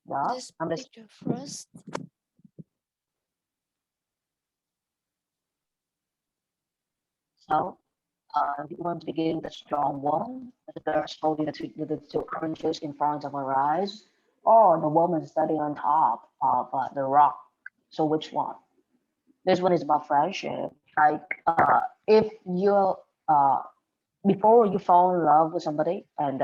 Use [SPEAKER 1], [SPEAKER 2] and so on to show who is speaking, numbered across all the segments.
[SPEAKER 1] Yeah,
[SPEAKER 2] This
[SPEAKER 1] I'm just
[SPEAKER 2] picture first.
[SPEAKER 1] so. You want to begin the strong one, the girl's holding the two oranges in front of her eyes, or the woman standing on top of the rock. So which one? This one is about friendship. Like if you uh, before you fall in love with somebody, and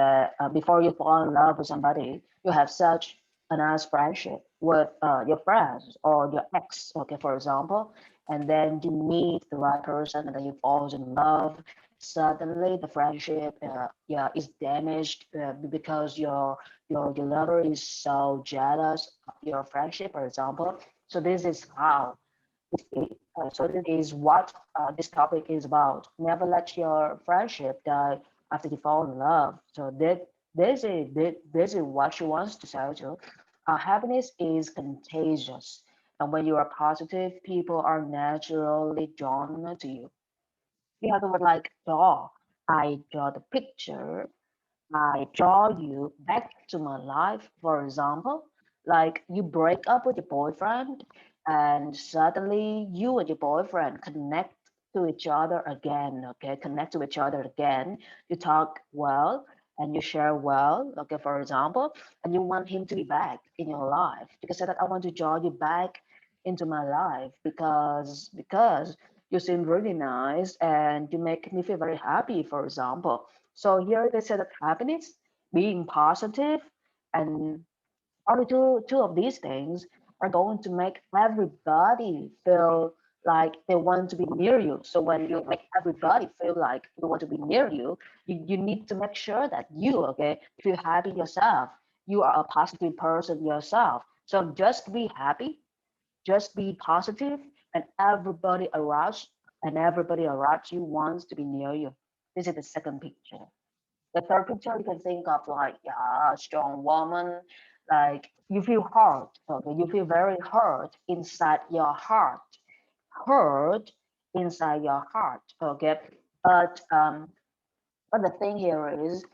[SPEAKER 1] before you fall in love with somebody, you have such a nice friendship with your friends or your ex, okay, for example, and then you meet the right person, and then you fall in love. Suddenly, the friendship, yeah, is damaged because your lover is so jealous of your friendship, for example. So this is how so this is what this topic is about. Never let your friendship die after you fall in love. So this is what she wants to tell you. Happiness is contagious, and when you are positive, people are naturally drawn to you. You have the word like draw. I draw the picture. I draw you back to my life, for example, like you break up with your boyfriend and suddenly you and your boyfriend connect to each other again, okay? Connect to each other again. You talk well and you share well, okay, for example, and you want him to be back in your life. You can say that I want to draw you back into my life because you seem really nice and you make me feel very happy, for example. So here they said that happiness, being positive, and only two of these things are going to make everybody feel like they want to be near you. So when you make everybody feel like they want to be near you, you need to make sure that you, okay, feel happy yourself. You are a positive person yourself. So just be happy, just be positive, and everybody around you wants to be near you. This is the second picture. The third picture you can think of like a strong woman, like you feel hurt, okay, you feel very hurt inside your heart, hurt inside your heart, okay. But but the thing here is,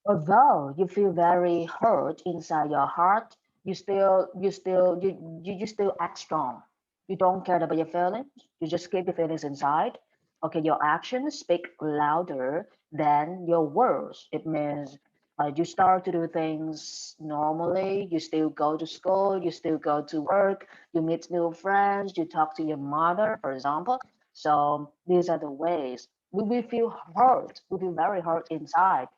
[SPEAKER 1] although you feel very hurt inside your heart, you still act strong. You don't care about your feelings. You just keep your feelings inside. Okay, your actions speak louder than your words. It means you start to do things normally. You still go to school. You still go to work. You meet new friends. You talk to your mother, for example. So these are the ways we feel hurt. We feel very hurt inside,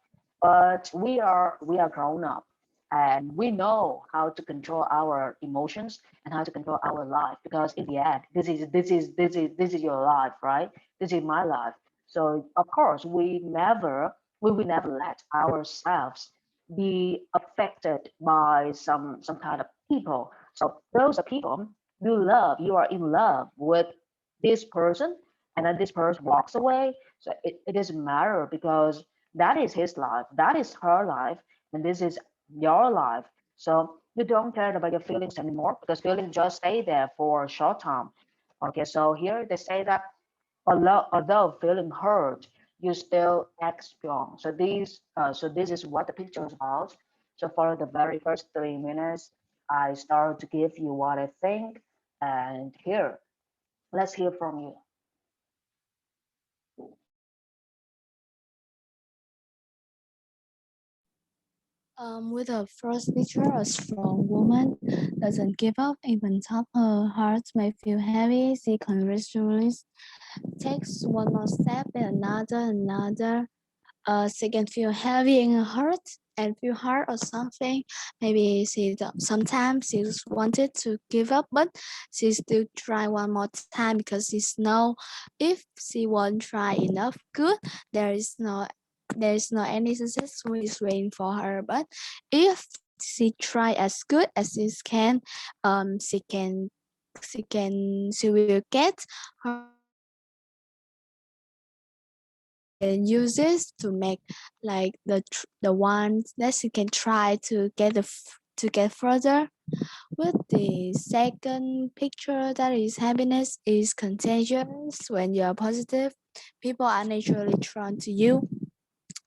[SPEAKER 1] but we are grown up and we know how to control our emotions and how to control our life, because in the end this is your life, right? This is my life. So of course we will never let ourselves be affected by some kind of people. So those are people you are in love with this person, and then this person walks away. So it doesn't matter, because that is his life, that is her life, and this is your life. So you don't care about your feelings anymore, because feelings just stay there for a short time. Okay, so here they say that although feeling hurt, you still act strong. So this is what the picture is about. So for the very first 3 minutes, I start to give you what I think, and here, let's hear from you.
[SPEAKER 2] With the first picture, a strong woman doesn't give up even though her heart may feel heavy. She continuously takes one more step and another. She can feel heavy in her heart and feel hard or something. Maybe sometimes she wanted to give up, but she still try one more time because she know if she won't try enough good, there is no any success who is waiting for her. But if she try as good as she can, she will get her and use this to make like the ones that she can try to to get further. With the second picture, that is happiness is contagious. When you are positive, people are naturally drawn to you.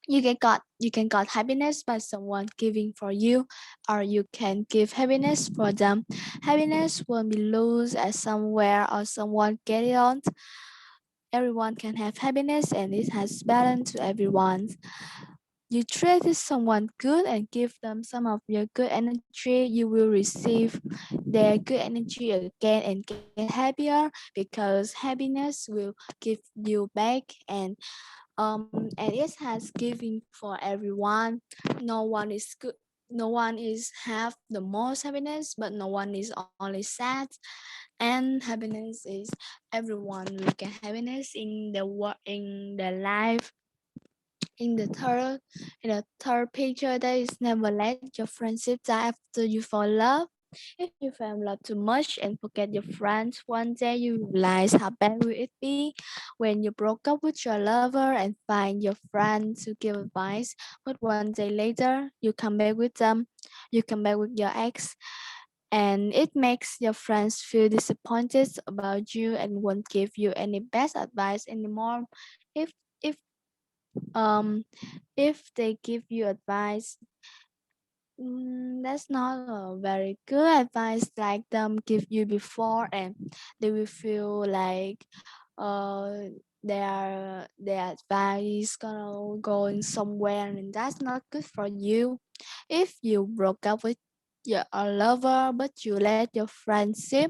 [SPEAKER 2] you can got happiness by someone giving for you, or you can give happiness for them. Happiness won't be lost as somewhere or someone get it on. Everyone can have happiness and it has balance to everyone. You treat someone good and give them some of your good energy, you will receive their good energy again and get happier, because happiness will give you back. And it has giving for everyone. No one is good, no one is have the most happiness, but no one is only sad. And happiness is everyone will get happiness in the work, in the life. In the third picture, there is never let your friendship die after you fall in love. If you fell in love too much and forget your friends, one day you realize how bad will it be when you broke up with your lover and find your friend to give advice. But one day later, you come back with them. You come back with your ex, and it makes your friends feel disappointed about you and won't give you any best advice anymore. If if um if they give you advice, that's not a very good advice like them give you before, and they will feel like uh their advice gonna going somewhere, and that's not good for you. If you broke up with your lover, but you let your friendship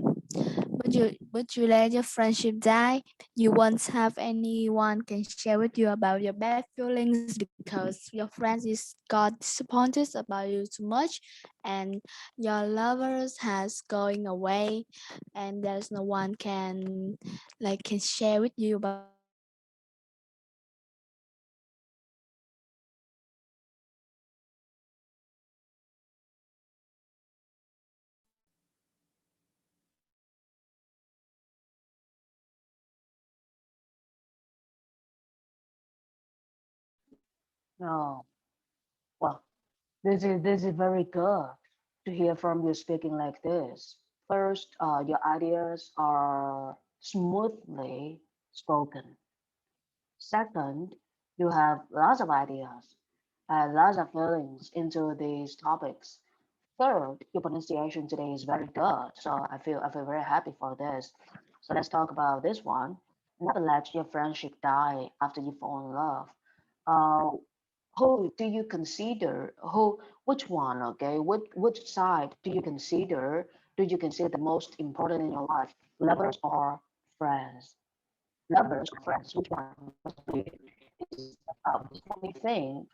[SPEAKER 2] but you let your friendship die, you won't have anyone can share with you about your bad feelings, because your friends is got disappointed about you too much, and your lovers has going away, and there's no one can share with you about your bad feelings. And
[SPEAKER 1] No. Well, this is very good to hear from you speaking like this. First, your ideas are smoothly spoken. Second, you have lots of ideas and lots of feelings into these topics. Third, your pronunciation today is very good, so I feel very happy for this. So let's talk about this one. Never let your friendship die after you fall in love. Uh, who do you consider? Which one? Okay, which side do you consider the most important in your life? Lovers or friends? Lovers or friends? Which one is what we think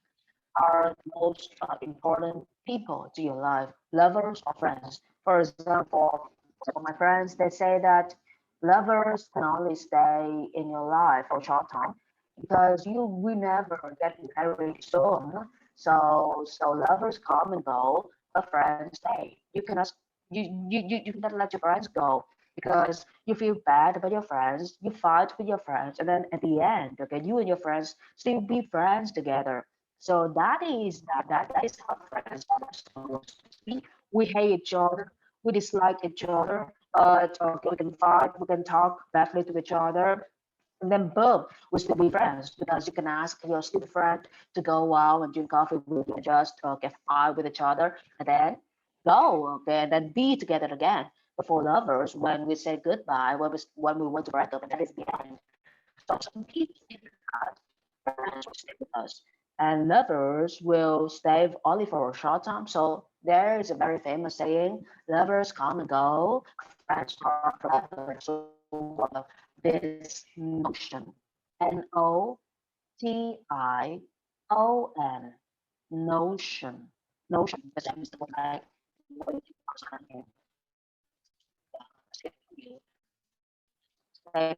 [SPEAKER 1] are the most important people to your life, lovers or friends? For example, for my friends, they say that lovers can only stay in your life for a short time because you will never get married soon. So lovers come and go, but friends stay. You cannot let your friends go because you feel bad about your friends, you fight with your friends, and then at the end, okay, you and your friends still be friends together. So that is how friends are supposed to be. We hate each other, we dislike each other. It's okay, we can fight, we can talk badly to each other, and then boom, we still be friends because you can ask your stupid friend to go out and drink coffee with you and just get fight with each other, and then go, okay, and then be together again. But for lovers, when we say goodbye, when we want to break up, and that is the end. So some people think that friends will stay with us, and lovers will stay only for a short time. So there is a very famous saying: "Lovers come and go, friends are forever." So this notion, Notion, notion, the same as the word like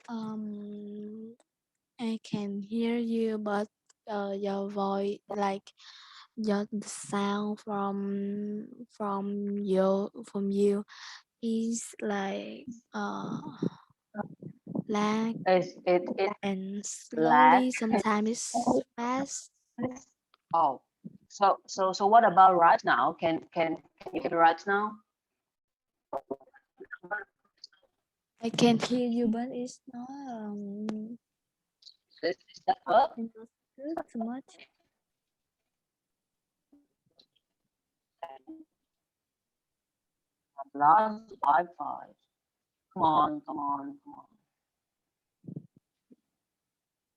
[SPEAKER 2] I can hear you, but your voice, like your the sound from you is like lag
[SPEAKER 1] It
[SPEAKER 2] and
[SPEAKER 1] lag.
[SPEAKER 2] slowly. Sometimes it's fast.
[SPEAKER 1] Oh, so what about right now? Can you hear me right now?
[SPEAKER 2] I can hear you, but
[SPEAKER 1] Is that good?
[SPEAKER 2] it's not good too much.
[SPEAKER 1] Lost Wi-Fi. Come on, come on, come on.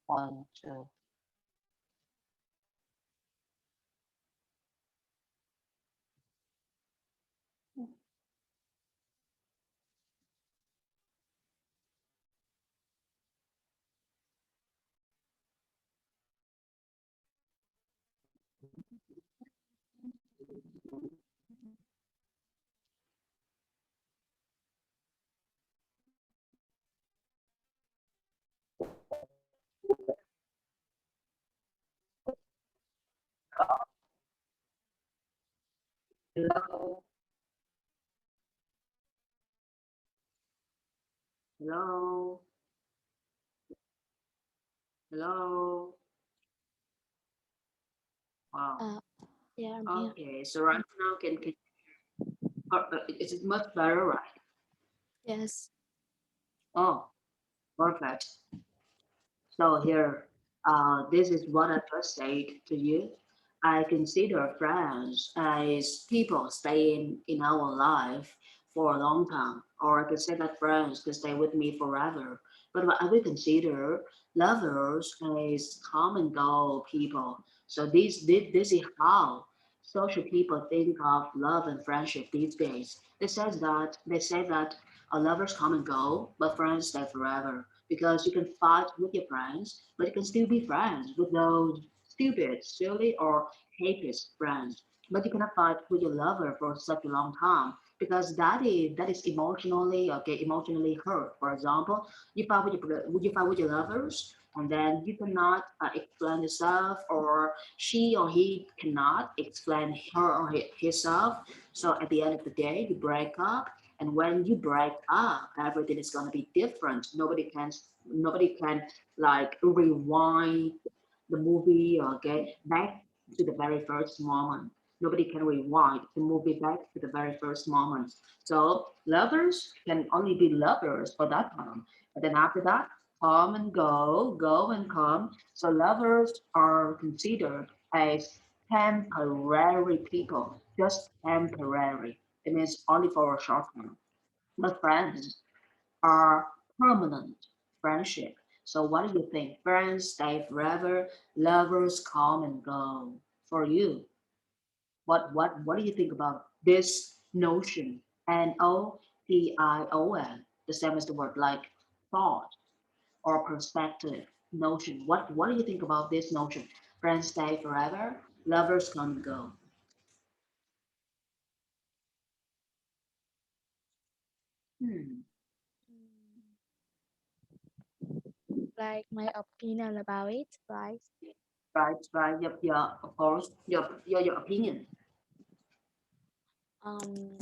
[SPEAKER 1] One, two. Hello, hello, hello. Wow.
[SPEAKER 2] Uh, yeah, I'm here.
[SPEAKER 1] Okay, so right now can is it much better, right?
[SPEAKER 2] Yes.
[SPEAKER 1] Oh, perfect. So here, this is what I just said to you. I consider friends as people staying in our life for a long time, or I could say that friends could stay with me forever. But I would consider lovers as come and go people. So this is how social people think of love and friendship these days. They say that lovers come and go, but friends stay forever because you can fight with your friends, but you can still be friends with those stupid, silly, or hated friends. But you cannot fight with your lover for such a long time because that is emotionally hurt. For example, you fight with your lovers, and then you cannot explain yourself, or she or he cannot explain her or himself. So at the end of the day, you break up, and when you break up, everything is gonna be different. Nobody can like rewind the movie or get back to the very first moment. Nobody can rewind the movie back to the very first moment. So lovers can only be lovers for that time. But then after that, come and go, go and come. So lovers are considered as temporary people, just temporary. It means only for a short time. But friends are permanent friendship. So what do you think? Friends stay forever, lovers come and go. For you, what do you think about this notion? Notion, the same as the word like thought or perspective notion. What do you think about this notion? Friends stay forever, lovers come and go. Hmm.
[SPEAKER 2] Like my opinion about it, right?
[SPEAKER 1] Right, right. Yep, yeah, of course. Your opinion.
[SPEAKER 2] Um,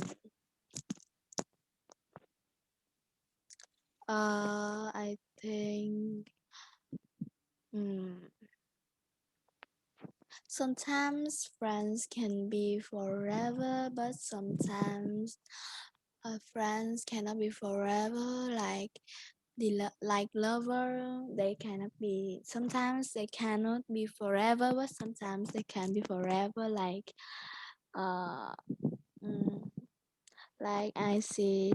[SPEAKER 2] I think mm, sometimes friends can be forever, but sometimes friends cannot be forever. Like like lover, they cannot be. Sometimes they cannot be forever, but sometimes they can be forever. Uh, mm, like I see.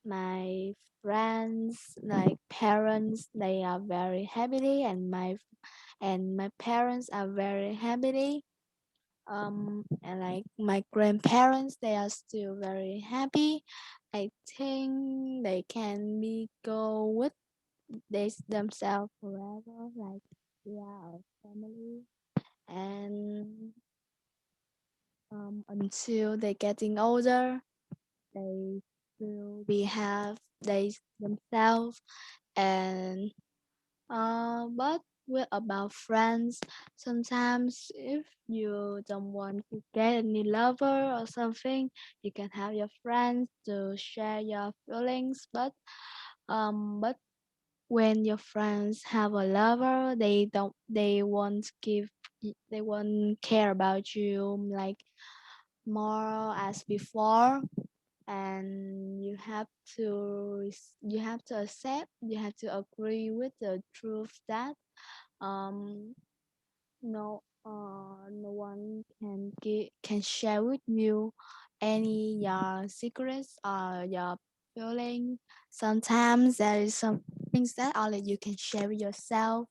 [SPEAKER 2] My friends like parents, they are very happily, and my parents are very happily, and like my grandparents, they are still very happy. I think they can be go with themselves forever, like they are a family, and until they getting older, they will be have they themselves. And but with about friends, sometimes if you don't want to get any lover or something, you can have your friends to share your feelings. But when your friends have a lover, they won't give, they won't care about you like more as before. And you have to accept, you have to agree with the truth that um no one can share with you any your secrets or your feeling. Sometimes there is some things that only you can share with yourself,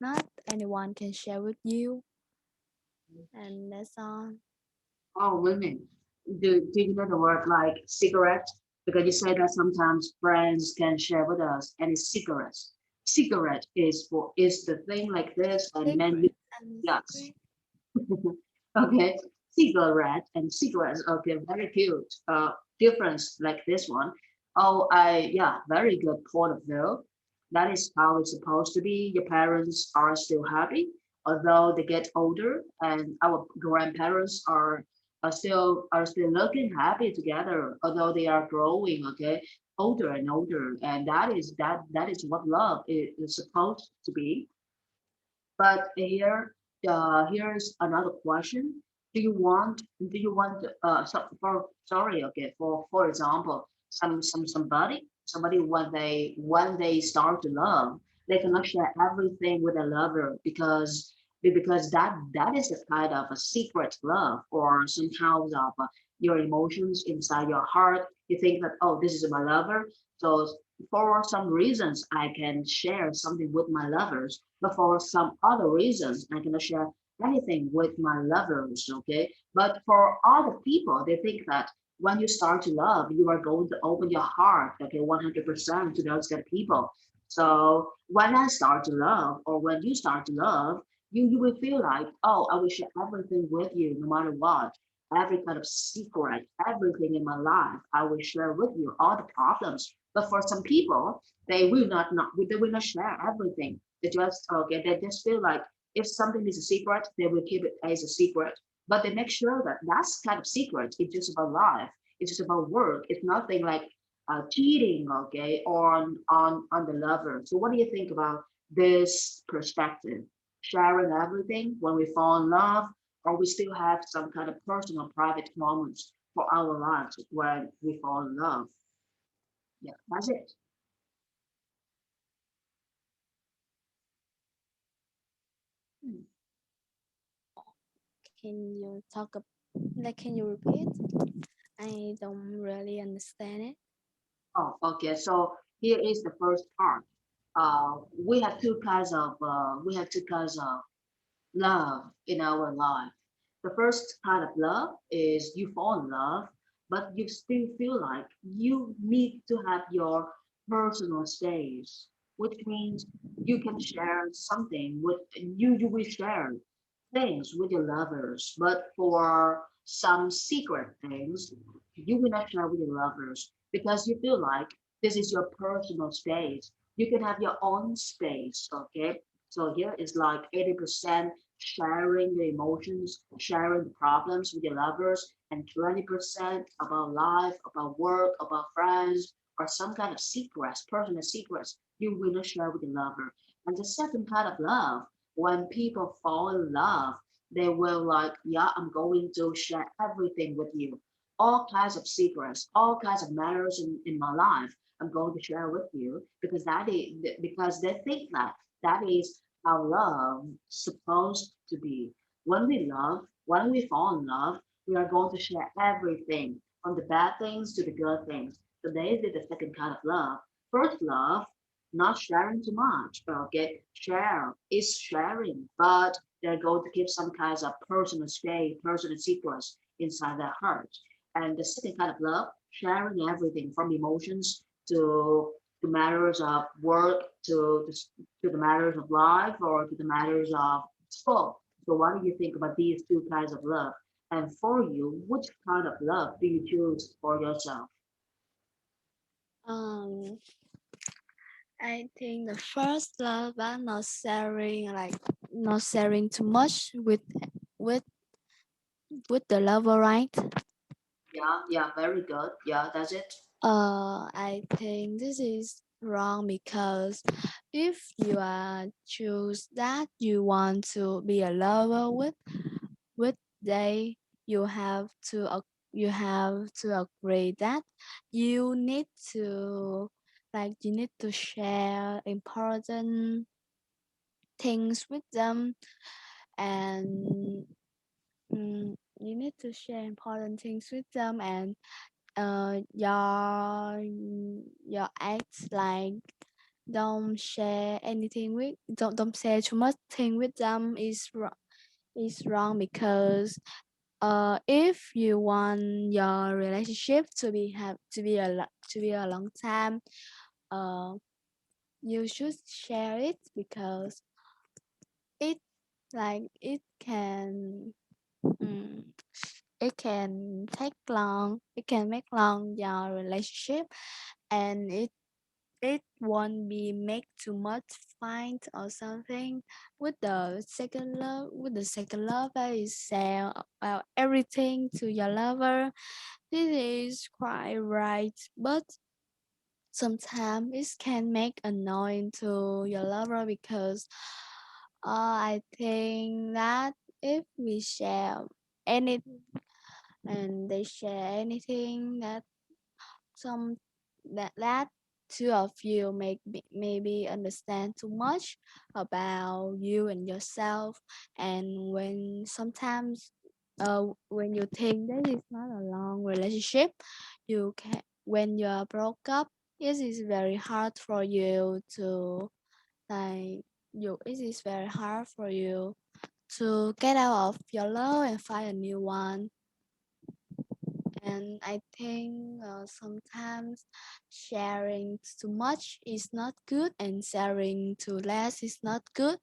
[SPEAKER 2] not anyone can share with you. And that's all.
[SPEAKER 3] Oh, women. Do you know the word like cigarette? Because you say that sometimes friends can share with us, and it's cigarettes. Cigarette is the thing like this, and then you,
[SPEAKER 2] Secret and
[SPEAKER 3] yes.
[SPEAKER 2] secret.
[SPEAKER 3] Okay, cigarette and cigarettes. Okay, very cute. Difference like this one. Oh, yeah, very good point of view. That is how it's supposed to be. Your parents are still happy, although they get older, and our grandparents are still looking happy together, although they are growing. Okay, older and older, and that is what love is supposed to be. But here's another question. Sorry, okay, for example, somebody when they start to love, they cannot share everything with a lover because that is a kind of a secret love or somehow of your emotions inside your heart. You think that, oh, this is my lover, so for some reasons I can share something with my lovers, but for some other reasons I cannot share anything with my lovers. Okay, but for other people, they think that when you start to love, you are going to open your heart, okay, 100% to those kind of people. So when I start to love, or when you start to love, you will feel like, oh, I will share everything with you no matter what. Every kind of secret, everything in my life, I will share with you, all the problems. But for some people, they will not share everything. They just feel like if something is a secret, they will keep it as a secret. But they make sure that that's kind of secret. It's just about life. It's just about work. It's nothing like cheating, okay, on the lover. So what do you think about this perspective? Sharing everything when we fall in love, or we still have some kind of personal, private moments for our lives when we fall in love? Yeah, that's it. Hmm.
[SPEAKER 2] Can you talk like, can you repeat? I don't really understand it.
[SPEAKER 3] Oh, okay. So here is the first part. We have two kinds of love in our life. The first kind of love is you fall in love, but you still feel like you need to have your personal space, which means you can share something with you will share things with your lovers, but for some secret things, you will not share with your lovers because you feel like this is your personal space. You can have your own space, okay? So here is like 80% sharing the emotions, sharing the problems with your lovers, and 20% about life, about work, about friends, or some kind of secrets, personal secrets you will not share with your lover. And the second kind of love, when people fall in love, they will like, yeah, I'm going to share everything with you. All kinds of secrets, all kinds of matters in my life, I'm going to share with you because they think that that is how love supposed to be. When we love, when we fall in love, we are going to share everything, from the bad things to the good things. So they is the second kind of love. First love, not sharing too much. Okay, share is sharing, but they're going to keep some kinds of personal space, personal secrets inside their heart. And the second kind of love, sharing everything from emotions to matters of work to the matters of life or to the matters of sport. So what do you think about these two kinds of love? And for you, which kind of love do you choose for yourself?
[SPEAKER 2] Um, I think the first love are not sharing too much with with the lover, right?
[SPEAKER 3] Yeah, very good. Yeah, that's it.
[SPEAKER 2] I think this is wrong because if you are choose that you want to be a lover with they, you have to you have to agree that you need to you need to share important things with them, and you need to share important things with them, and your ex don't share anything with don't share too much thing with them is wrong because if you want your relationship to be a long time, uh you should share it because it it can mm, it can take long, it can make long your relationship, and it won't be make too much fight or something with the second lover is say about everything to your lover. This is quite right, but sometimes it can make annoying to your lover because I think that if we share any and they share anything that some that two of you maybe understand too much about you and yourself, and when sometimes when you think that is not a long relationship, you can when you are broke up, it is very hard for you to it is very hard for you to get out of your love and find a new one. And I think sometimes sharing too much is not good, and sharing too less is not good.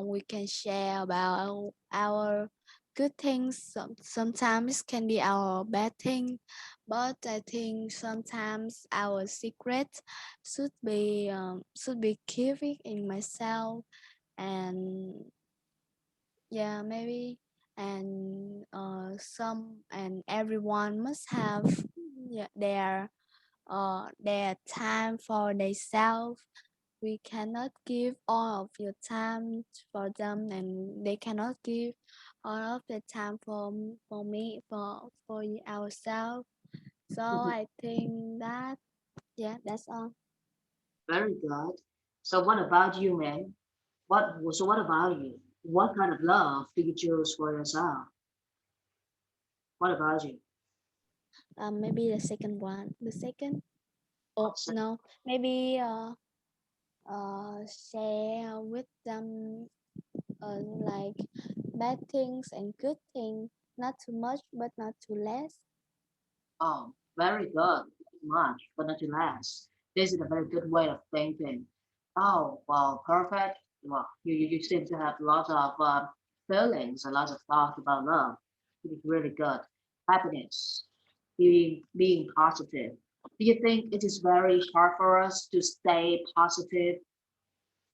[SPEAKER 2] We can share about our good things. Sometimes it can be our bad thing, but I think sometimes our secret should be keeping in myself, and yeah, maybe, and some and everyone must have yeah, their time for themselves. We cannot give all of your time for them, and they cannot give all of the time for me for ourselves. So I think that yeah, that's all.
[SPEAKER 3] Very good. So what about you, man? What about you? What kind of love do you choose for yourself? What about you?
[SPEAKER 2] Maybe the second one, the second. Oh
[SPEAKER 3] What's that?
[SPEAKER 2] no, maybe share with them like bad things and good things, not too much but not too less.
[SPEAKER 3] Oh, very good. Too much, but not too less. This is a very good way of thinking. Oh, well, perfect. Well, you seem to have lots of feelings and lots of thoughts about love. It is really good. Happiness, being positive. Do you think it is very hard for us to stay positive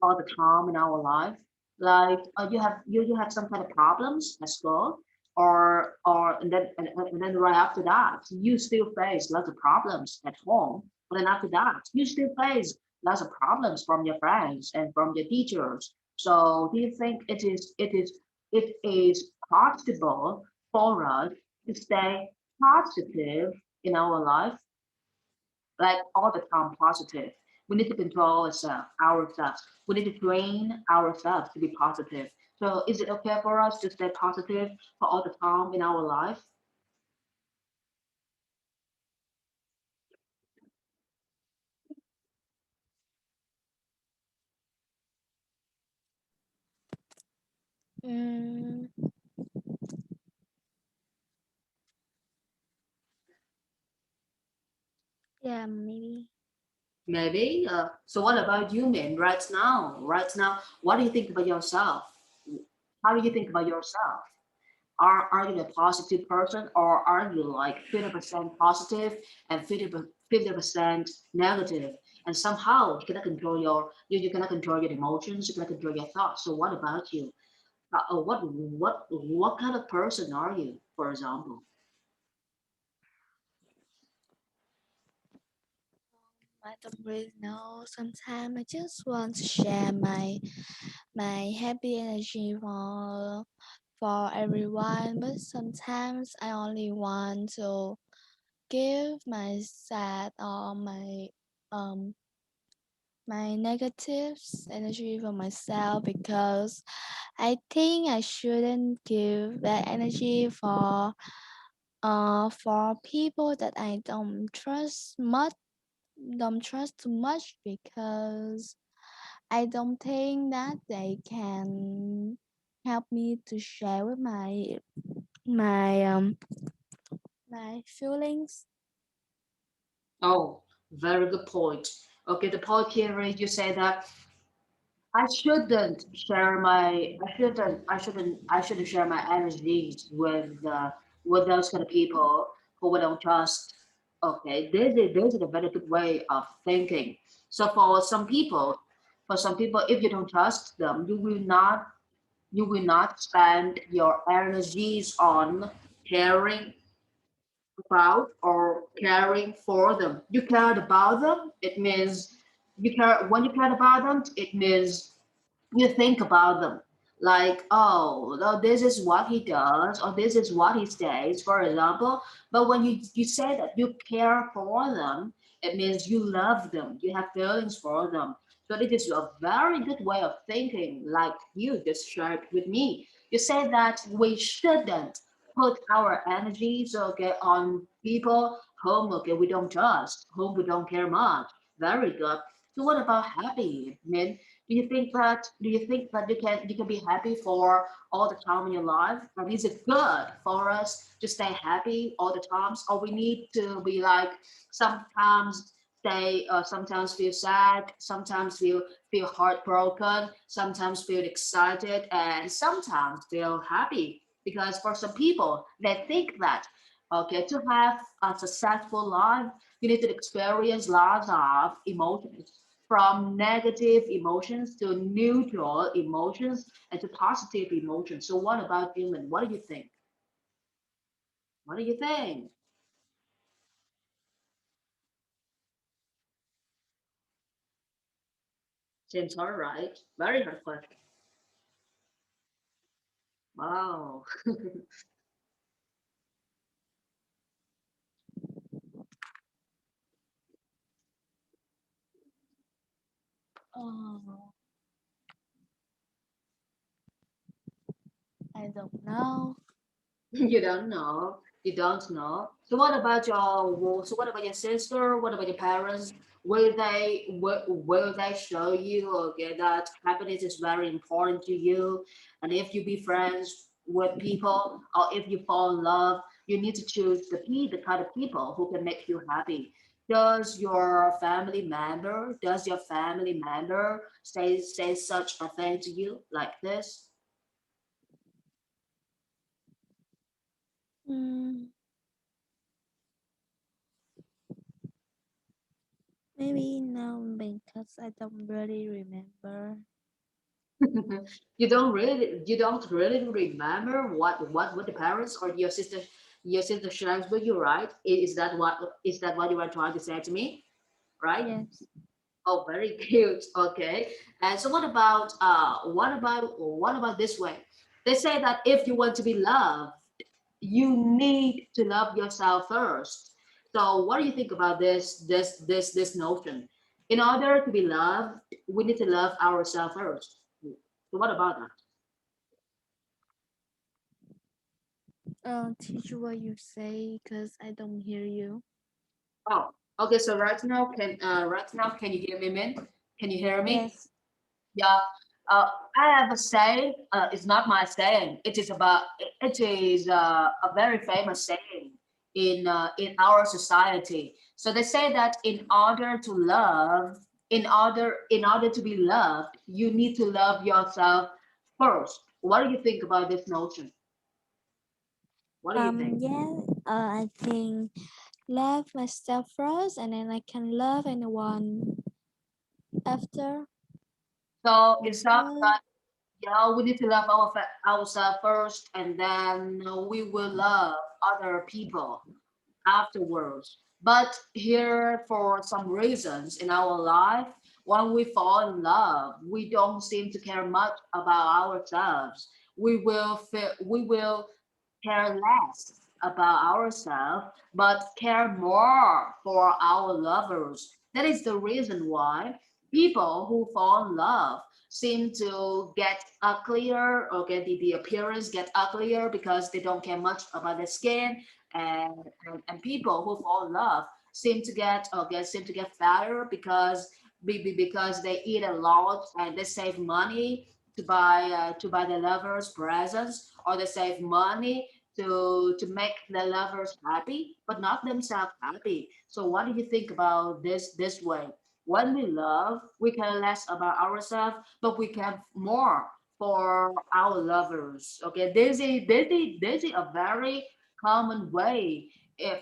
[SPEAKER 3] all the time in our life? Like you have some kind of problems at school, or and then right after that, you still face lots of problems at home. But then after that, you still face lots of problems from your friends and from your teachers. So do you think it is possible for us to stay positive in our life, like all the time positive? We need to control ourselves. We need to train ourselves to be positive. So is it okay for us to stay positive for all the time in our life?
[SPEAKER 2] Mm, yeah, maybe.
[SPEAKER 3] Maybe. So what about you, man? Right now, what do you think about yourself? How do you think about yourself? Are you a positive person, or are you like 50% positive and 50% negative? And somehow you cannot control you cannot control your emotions, you cannot control your thoughts. So what about you? What kind of person are you, for example?
[SPEAKER 2] I don't really know. Sometimes I just want to share my happy energy for everyone, but sometimes I only want to give my sad or um my negative energy for myself because I think I shouldn't give that energy for people that I don't trust too much because I don't think that they can help me to share with my my feelings.
[SPEAKER 3] Oh, very good point. Okay, the point here is you say that I shouldn't share my energies with those kind of people who we don't trust. Okay, this is a very good way of thinking. So for some people, if you don't trust them, you will not spend your energies on caring about or caring for them. You cared about them, it means you care when you cared about them, it means you think about them like, oh no, this is what he does or this is what he says, for example. But when you say that you care for them, it means you love them, you have feelings for them. So it is a very good way of thinking, like you just shared with me. You say that we shouldn't put our energies, okay, on people whom, okay, we don't trust, whom we don't care much. Very good. So what about happy? I mean, do you think that you can be happy for all the time in your life? And is it good for us to stay happy all the times, or we need to be like sometimes sometimes feel sad, sometimes feel heartbroken, sometimes feel excited, and sometimes feel happy? Because for some people, they think that, okay, to have a successful life, you need to experience lots of emotions, from negative emotions to neutral emotions and to positive emotions. So what about you, Lynn? What do you think? What do you think? Seems all right. Very hard question. Wow.
[SPEAKER 2] Oh, I don't know.
[SPEAKER 3] You don't know. You don't know. So what about your sister? What about your parents? Will they show you, okay, that happiness is very important to you? And if you be friends with people, or if you fall in love, you need to choose the kind of people who can make you happy. Does your family member say such a thing to you like this?
[SPEAKER 2] Mm, maybe no, because I don't really remember.
[SPEAKER 3] You don't really remember what the parents or your sister shares with you, right? Is that what you were trying to say to me, right?
[SPEAKER 2] Yes.
[SPEAKER 3] Oh, very cute. Okay. And so what about this way? They say that if you want to be loved, you need to love yourself first. So what do you think about this notion? In order to be loved, we need to love ourselves first. So what about that?
[SPEAKER 2] Teach what you say, because I don't hear you.
[SPEAKER 3] Oh, okay. So right now, can you hear me, Min? Can you hear me?
[SPEAKER 2] Yes.
[SPEAKER 3] Yeah. Uh, I have a saying. It's not my saying. It is a very famous saying in our society. So they say that in order to be loved, you need to love yourself first. What do you think about this notion? What do you think?
[SPEAKER 2] Yeah, I think love myself first and then I can love anyone after.
[SPEAKER 3] So it's not
[SPEAKER 2] Because,
[SPEAKER 3] that, yeah, we need to love ourselves first, and then we will love other people afterwards. But here, for some reasons in our life, when we fall in love, we don't seem to care much about ourselves. We will care less about ourselves, but care more for our lovers. That is the reason why people who fall in love seem to get uglier, or get the appearance get uglier because they don't care much about their skin, and people who fall in love seem to get fatter because because they eat a lot and they save money to buy the lovers presents, or they save money to make the lovers happy but not themselves happy. So what do you think about this way? When we love, we care less about ourselves, but we care more for our lovers. Okay, this is a very common way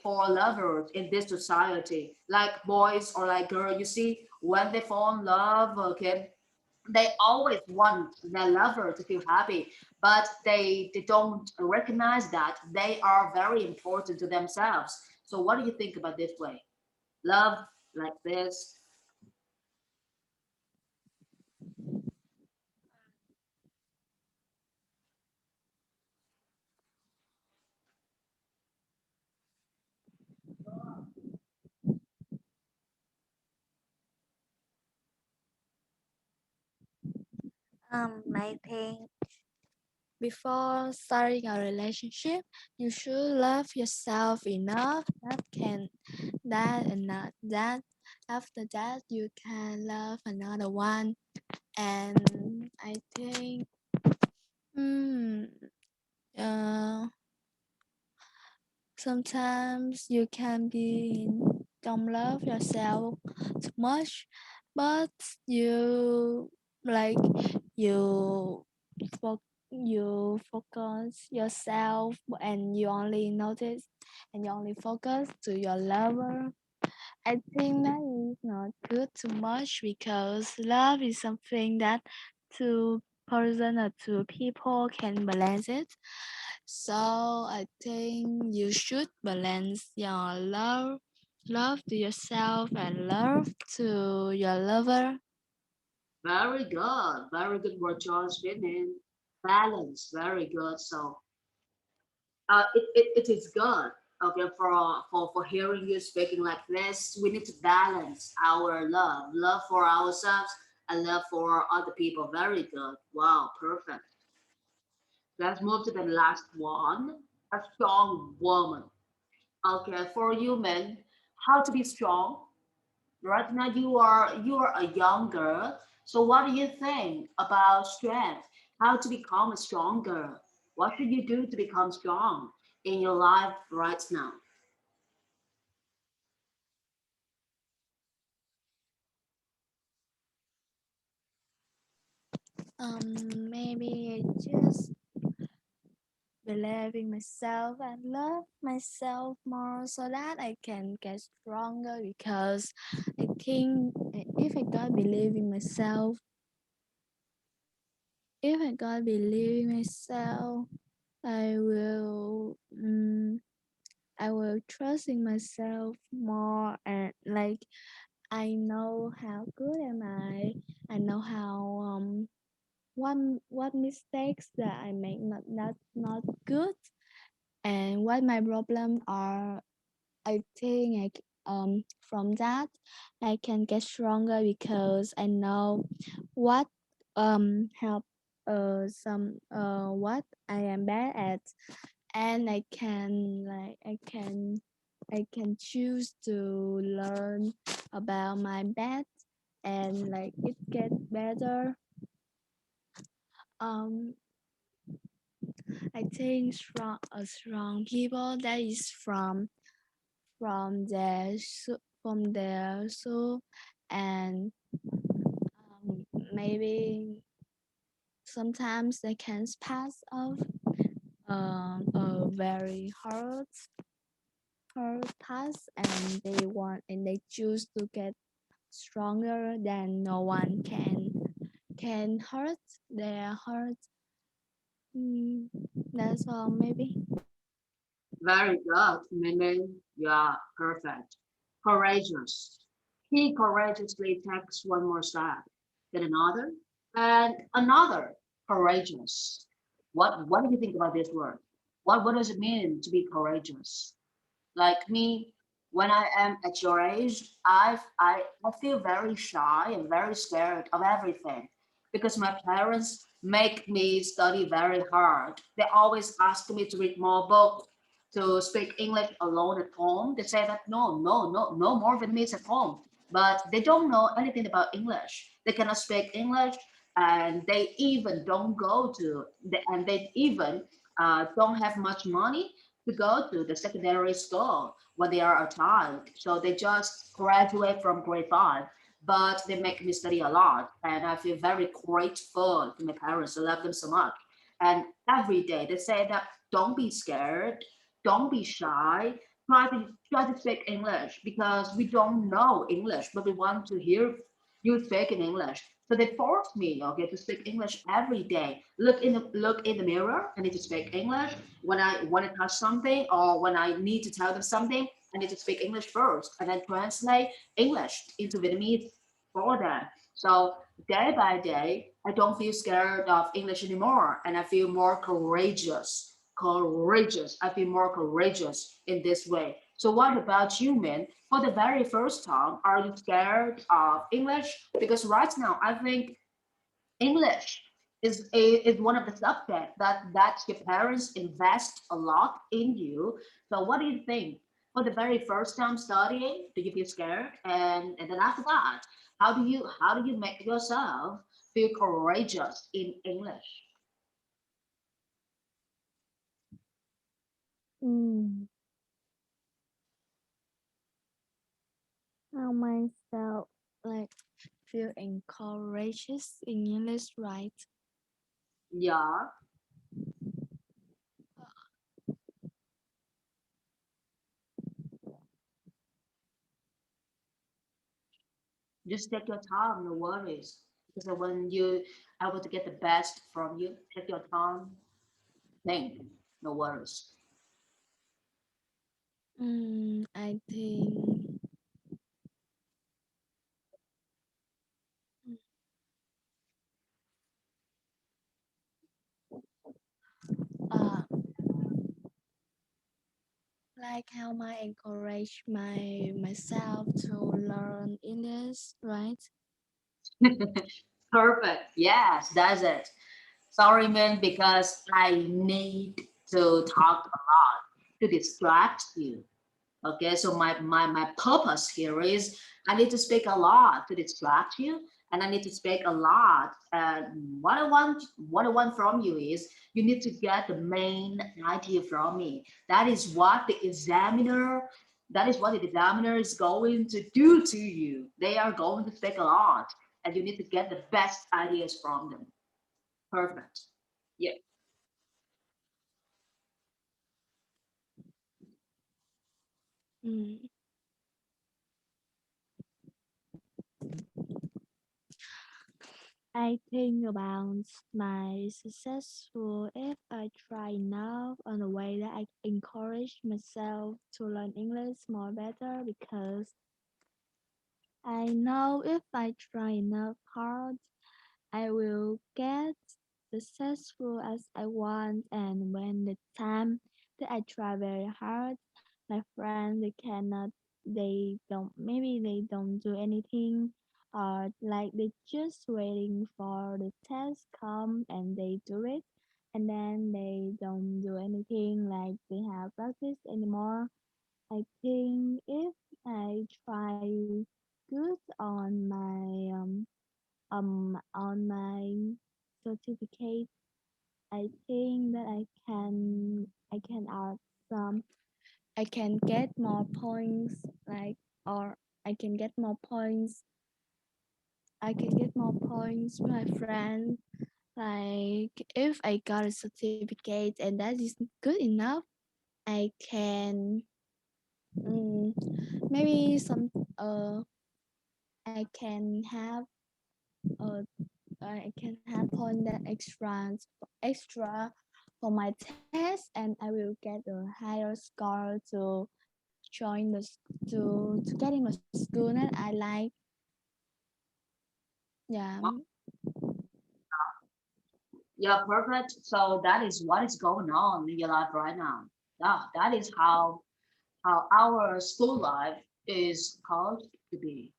[SPEAKER 3] for lovers in this society, like boys or like girl. You see, when they fall in love, okay, they always want their lover to feel happy, but they don't recognize that they are very important to themselves. So what do you think about this way? Love like this.
[SPEAKER 2] I think before starting a relationship, you should love yourself enough that and not that. After that, you can love another one. And I think, hmm, uh, sometimes you can be don't love yourself too much, but you like you for you focus yourself and you only notice and you only focus to your lover. I think that is not good too much because love is something that two person or two people can balance it. So I think you should balance your love to yourself and love to your lover.
[SPEAKER 3] Very good word choice, Vivian. Balance, very good. So it is good. Okay, for hearing you speaking like this, we need to balance our love for ourselves and love for other people. Very good. Wow, perfect. Let's move to the last one. A strong woman. Okay, for you men, how to be strong? Right now you are a young girl. So what do you think about strength? How to become a strong girl? What should you do to become strong in your life right now?
[SPEAKER 2] Maybe just believe in myself and love myself more so that I can get stronger because I think if I don't believe in myself, if I don't believe in myself, I will I will trust in myself more and like I know how good am I. I know how what mistakes that I make not good and what my problem are. I think from that I can get stronger because I know what help what I am bad at and I can choose to learn about my bad and like it get better. um I think strong people that is from their soul and maybe sometimes they can pass off a very hard task, and they choose to get stronger than no one can hurt their heart. Mm, that's all maybe.
[SPEAKER 3] Very good, Min. You are perfect. Courageous. He courageously takes one more step, then another, and another. Courageous. What do you think about this word? What does it mean to be courageous? Like me, when I am at your age, I feel very shy and very scared of everything because my parents make me study very hard. They always ask me to read more books, to speak English alone at home. They say that no more Vietnamese at home, but they don't know anything about English. They cannot speak English, and they even don't go to, and they even don't have much money to go to the secondary school when they are a child. So they just graduate from grade five, but they make me study a lot. And I feel very grateful to my parents. I love them so much. And every day they say that don't be scared, don't be shy. Try to speak English because we don't know English, but we want to hear you speak in English. So they force me, okay, to speak English every day. Look in the mirror. I need to speak English when I want to touch something or when I need to tell them something. I need to speak English first and then translate English into Vietnamese for them. So day by day, I don't feel scared of English anymore, and I feel more courageous. Courageous. I feel more courageous in this way. So what about you, Min? For the very first time, are you scared of English? Because right now, I think English is one of the subjects that your parents invest a lot in you. So what do you think? For the very first time studying, do you feel scared? And then after that, how do you make yourself feel courageous in English?
[SPEAKER 2] Mm, how myself like feel encouraged in English, right?
[SPEAKER 3] Yeah, just take your time, no worries. Because when you able to get the best from you, take your time, think, no worries.
[SPEAKER 2] I think uh like how I encourage myself to learn English, right?
[SPEAKER 3] Perfect. Yes, that's it. Sorry, man, because I need to talk a lot to distract you. Okay, so my purpose here is I need to speak a lot to distract you, and I need to speak a lot. What I want from you is you need to get the main idea from me. That is what the examiner is going to do to you. They are going to speak a lot, and you need to get the best ideas from them. Perfect. Yeah.
[SPEAKER 2] Mm, I think about my successful if I try enough on the way that I encourage myself to learn English more better because I know if I try enough hard, I will get successful as I want. And when the time that I try very hard, my friends they don't do anything, or like they just waiting for the test come and they do it, and then they don't do anything like they have practice anymore. I think if I try good on my certificate, I think that I can add some I can get more points or I can get more points I can get more points with my friend Like if I got a certificate and that is good enough, I can maybe I can have I can have point that extra for my test, and I will get a higher score to join to getting a school that I like. Yeah.
[SPEAKER 3] Yeah, perfect. So that is what is going on in your life right now. Yeah, that is how our school life is called to be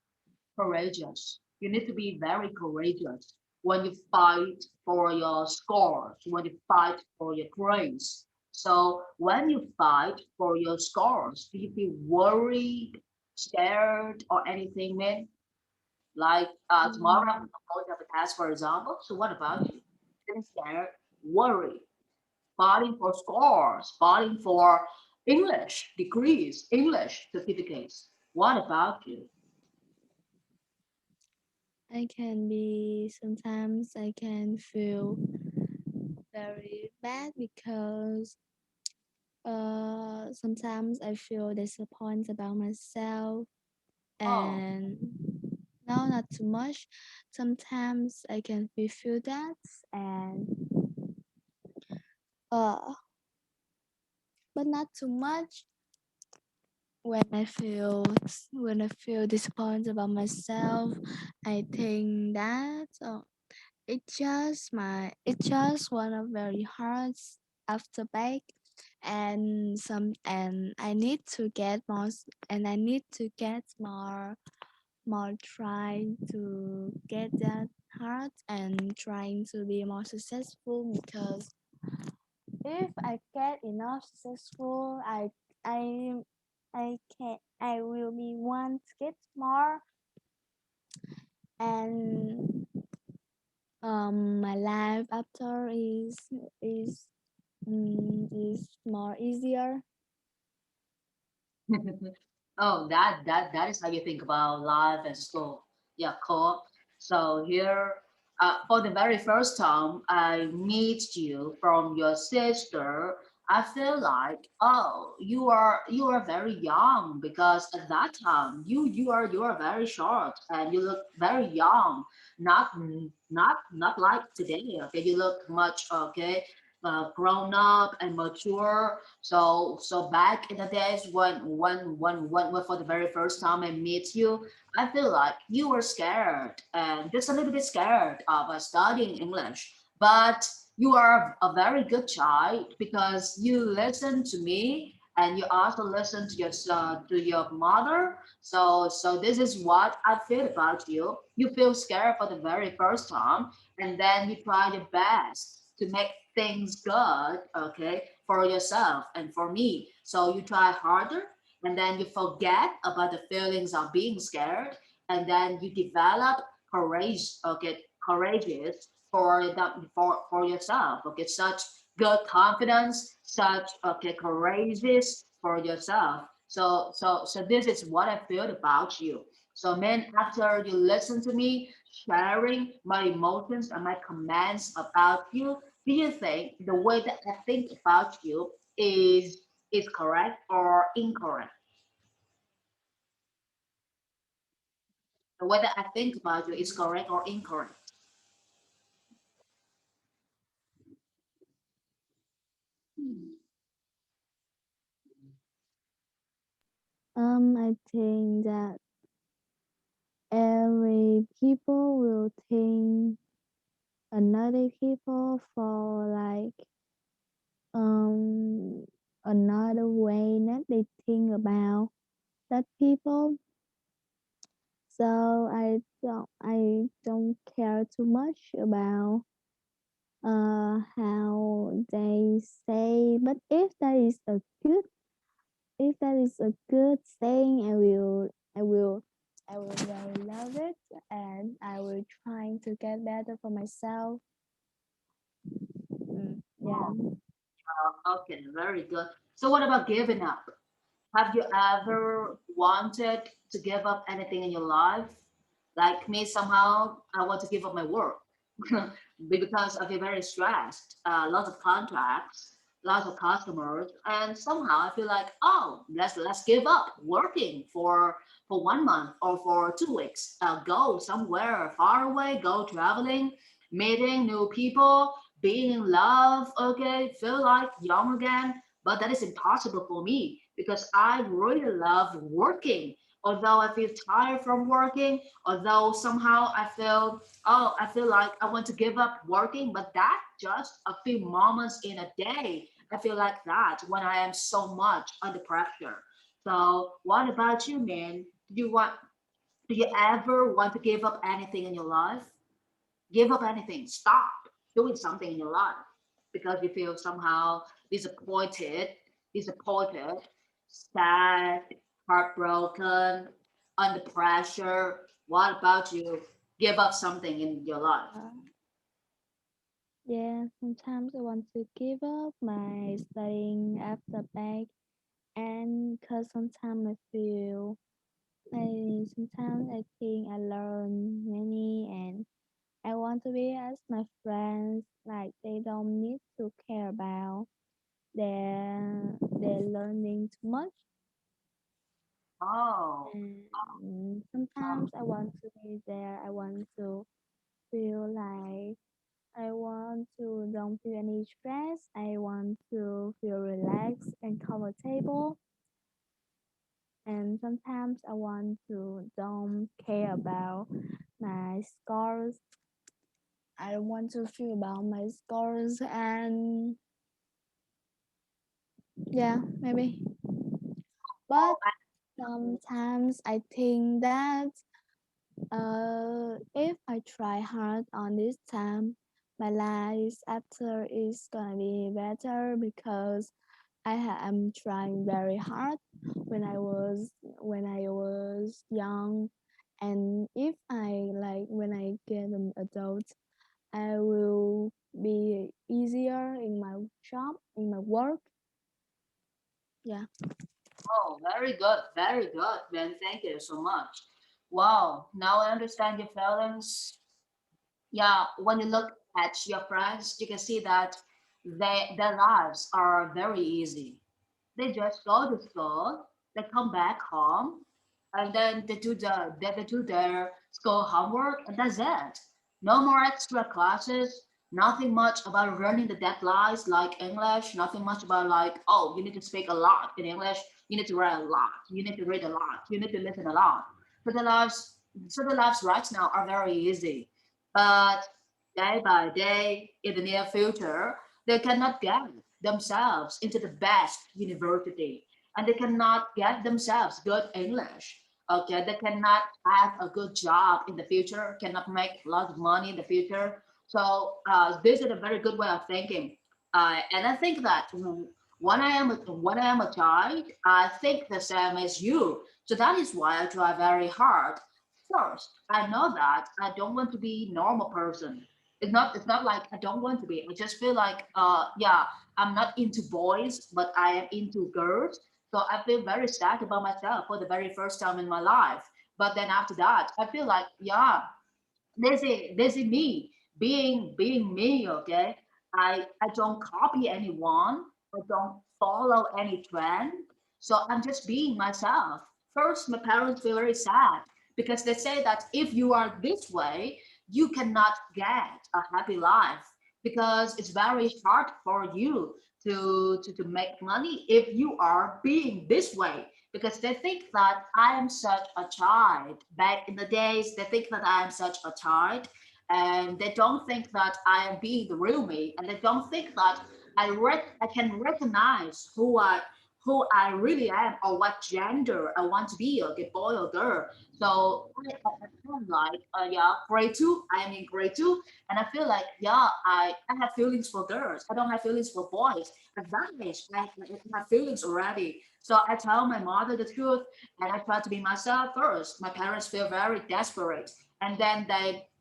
[SPEAKER 3] courageous. You need to be very courageous when you fight for your scores, when you fight for your grades. So when you fight for your scores, do you feel worried, scared, or anything, man? Like tomorrow I'm going to have a test, for example. So what about you? Feeling scared, worried, fighting for scores, fighting for English degrees, English certificates. What about you?
[SPEAKER 2] I can be sometimes I can feel very bad because sometimes I feel disappointed about myself
[SPEAKER 3] Oh,
[SPEAKER 2] and no, not too much. Sometimes I can feel that and uh but not too much. When I feel disappointed about myself, I think that it's just one of very hard after back and I need to get and I need to get more trying to get that hard and trying to be more successful because if I get enough successful I I will be one to get more and my life after is is more easier.
[SPEAKER 3] oh, that is how you think about life and school. Yeah, cool. So here, for the very first time I meet you from your sister, I feel like, oh, you are very young because at that time you are very short and you look very young, not like today. Okay, you look much okay. Grown up and mature. So back in the days when for the very first time I meet you, I feel like you were scared and just a little bit scared of studying English. But you are a very good child because you listen to me and you also listen to your son, to your mother. So this is what I feel about you. You feel scared for the very first time, and then you try your best to make things good, okay, for yourself and for me. So you try harder, and then you forget about the feelings of being scared, and then you develop courage, okay, courageous for that for yourself, okay, such good confidence, such okay, courageous for yourself. So this is what I feel about you. So man, after you listen to me sharing my emotions and my comments about you, do you think the way that I think about you is correct or incorrect? The way that I think about you is correct or incorrect?
[SPEAKER 2] I think that every people will think another people for like um another way that they think about that people. So I don't care too much about how they say, but if that is a good thing, I will really love it, and I will try to get better for myself.
[SPEAKER 3] Oh,
[SPEAKER 2] Yeah.
[SPEAKER 3] okay, very good. So what about giving up? Have you ever wanted to give up anything in your life? Like me, somehow I want to give up my work. because I feel very stressed, lots of contracts, lots of customers, and somehow I feel like, oh, let's give up working for 1 month or for 2 weeks. Go somewhere far away, go traveling, meeting new people, being in love. Okay, feel like young again. But that is impossible for me because I really love working. Although I feel tired from working, although somehow I feel, oh, I feel like I want to give up working, but that just a few moments in a day. I feel like that when I am so much under pressure. So what about you, man? Do you ever want to give up anything in your life? Give up anything. Stop doing something in your life because you feel somehow disappointed, sad, heartbroken, under pressure. What about you? Give up something in your life.
[SPEAKER 2] Uh, yeah, sometimes I want to give up my studying after back, and because sometimes sometimes I think I learn many, and I want to be as my friends. Like they don't need to care about their learning too much.
[SPEAKER 3] Oh,
[SPEAKER 2] And sometimes I want to be there. I want to feel like I want to don't feel any stress. I want to feel relaxed and comfortable. And sometimes I want to don't care about my scores. I don't want to feel about my scores, and yeah, maybe.
[SPEAKER 3] oh,
[SPEAKER 2] But sometimes I think that if I try hard on this time, my life after is gonna be better because am trying very hard when I was young, and if I like when I get an adult, I will be easier in my job, in my work. Yeah.
[SPEAKER 3] oh, very good, man. Thank you so much. Wow, now I understand your feelings. Yeah, when you look at your friends, you can see that their lives are very easy. They just go to school, they come back home, and then they do their school homework, and that's it. No more extra classes. Nothing much about running the deadlines like English. Nothing much about like, oh, you need to speak a lot in English. You need to write a lot. You need to read a lot. You need to listen a lot. So the lives, so the lives right now are very easy, but day by day in the near future, they cannot get themselves into the best university, and they cannot get themselves good English. Okay, they cannot have a good job in the future, cannot make a lot of money in the future. So this is a very good way of thinking. And I think that when I am a child, I think the same as you. So that is why I try very hard. First, I know that I don't want to be normal person. It's not like I don't want to be. I just feel like yeah, I'm not into boys, but I am into girls. So I feel very sad about myself for the very first time in my life. But then after that, I feel like yeah, this is me being me. Okay, I don't copy anyone. I don't follow any trend. So I'm just being myself. First, my parents feel very sad because they say that if you are this way, you cannot get a happy life because it's very hard for you to make money if you are being this way, because they think that I am such a child. Back in the days, they think that I am such a child, and they don't think that I am being the real me, and they don't think that I can recognize who I really am or what gender I want to be, okay, boy or girl. So I'm like, yeah, grade two. I am in grade two, and I feel like, yeah, I have feelings for girls. I don't have feelings for boys. At that age, I have feelings already. So I tell my mother the truth, and I try to be myself first. My parents feel very desperate, and then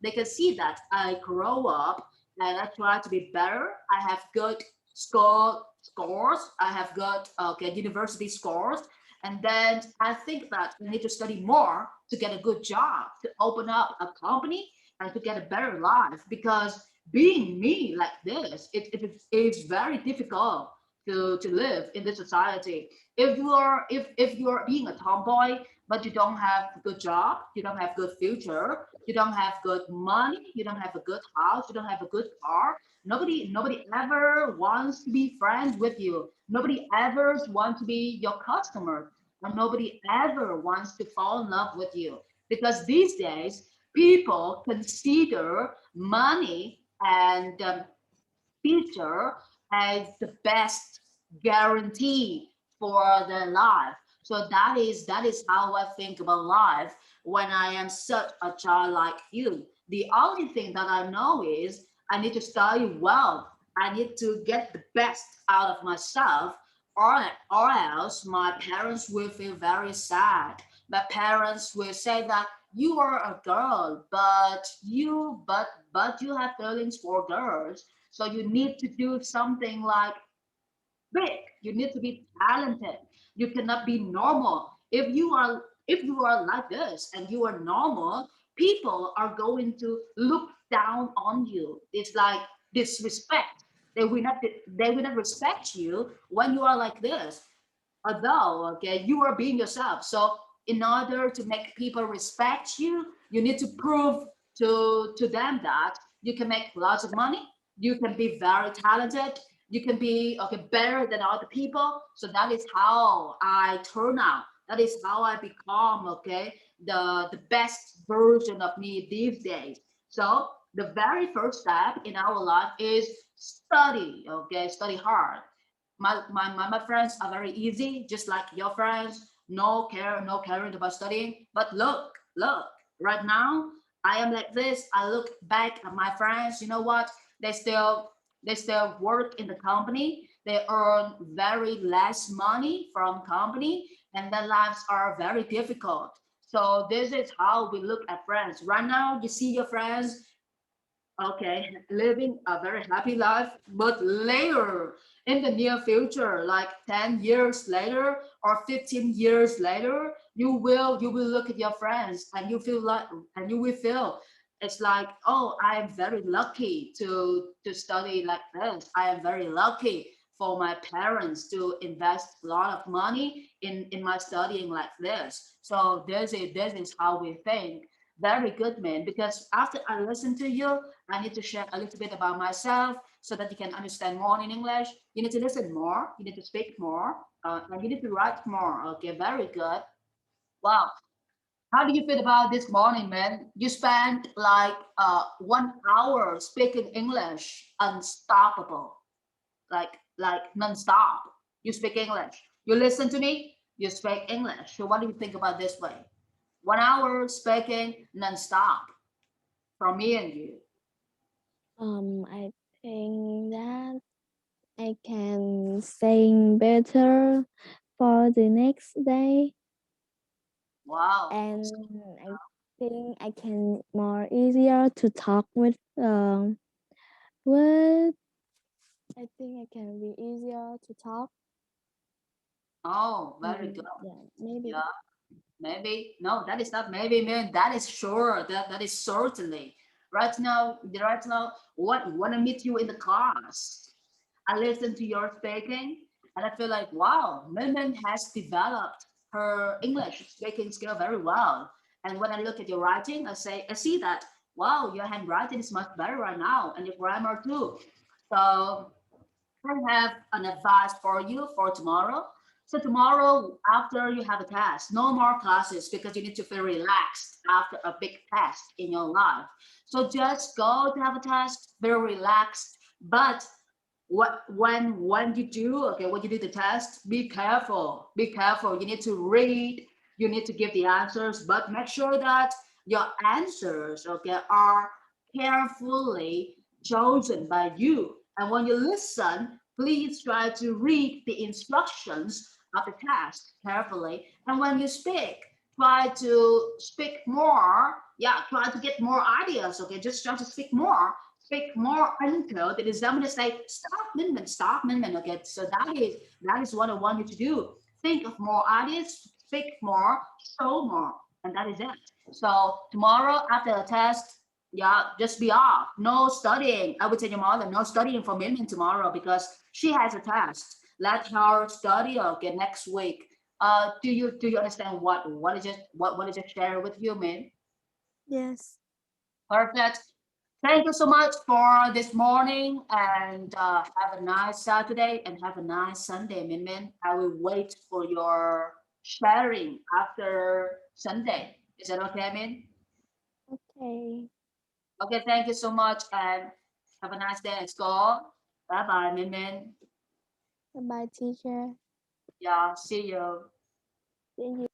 [SPEAKER 3] they can see that I grow up and I try to be better. I have good scores. I have good okay university scores, and then I think that I need to study more to get a good job, to open up a company, and to get a better life. Because being me like this, it's very difficult to live in this society. If you're being a tomboy, but you don't have a good job, you don't have good future, you don't have good money, you don't have a good house, you don't have a good car, nobody ever wants to be friends with you. Nobody ever wants to be your customer, and nobody ever wants to fall in love with you. Because these days people consider money and future as the best guarantee for their life. So that is how I think about life when I am such a child like you. The only thing that I know is I need to study well. I need to get the best out of myself, or else my parents will feel very sad. My parents will say that you are a girl, but you have feelings for girls, so you need to do something like big. You need to be talented. You cannot be normal. If you are like this and you are normal, people are going to look down on you. It's like disrespect. They will not respect you when you are like this. Although, okay, you are being yourself. So in order to make people respect you, you need to prove to them that you can make lots of money, you can be very talented, you can be okay better than other people. So that is how I turn out. That is how I become okay the best version of me these days. So the very first step in our life is study. Okay, study hard. My friends are very easy, just like your friends. No care, no caring about studying. But look, right now I am like this. I look back at my friends. You know what? They still they still work in the company. They earn very less money from company, and their lives are very difficult. So this is how we look at friends. Right now, you see your friends okay, living a very happy life, but later in the near future, like 10 years later or 15 years later, you will look at your friends and you will feel it's like, oh, I am very lucky to study like this. I am very lucky for my parents to invest a lot of money in my studying like this. So this is how we think. Very good, man. Because after I listen to you, I need to share a little bit about myself so that you can understand more in English. You need to listen more, you need to speak more, and you need to write more. Okay, very good. Wow. How do you feel about this morning, man? You spent like 1 hour speaking English, unstoppable, like non-stop. You speak English. You listen to me, you speak English. So what do you think about this way? 1 hour speaking non-stop from me and you.
[SPEAKER 2] I think that I can sing better for the next day,
[SPEAKER 3] Wow.
[SPEAKER 2] and I think I can more easier to talk with. I think I can be easier to talk.
[SPEAKER 3] Oh, very good.
[SPEAKER 2] Yeah, maybe.
[SPEAKER 3] Yeah, maybe. No, that is not maybe, man. That is sure. That is certainly. Right now, when I meet you in the class, I listen to your speaking, and I feel like, wow, Min has developed her English speaking skill very well. And when I look at your writing, I see that, wow, your handwriting is much better right now, and your grammar too. So I have an advice for you for tomorrow. So tomorrow, after you have a test, no more classes because you need to feel relaxed after a big test in your life. So just go to have a test, very relaxed. But when you do okay, when you do the test, be careful. Be careful. You need to read. You need to give the answers, but make sure that your answers okay are carefully chosen by you. And when you listen, please try to read the instructions of the test carefully. And when you speak, try to speak more. Yeah, try to get more ideas. Okay, just try to speak more until the examiner say stop Minman. Okay, so that is what I want you to do. Think of more ideas, speak more, show more, and that is it. So tomorrow after the test, Yeah, just be off. No studying. I would tell your mother, no studying for Min Min tomorrow because she has a test. Let her study again next week. Do you understand what I just shared with you, Min?
[SPEAKER 2] Yes.
[SPEAKER 3] Perfect. Thank you so much for this morning and have a nice Saturday and have a nice Sunday, Min Min. I will wait for your sharing after Sunday. Is that okay, Min?
[SPEAKER 2] Okay.
[SPEAKER 3] Okay, thank you so much and have a nice day at school. Bye bye, Min Min.
[SPEAKER 2] Bye bye, teacher.
[SPEAKER 3] Yeah, see you.
[SPEAKER 2] See you.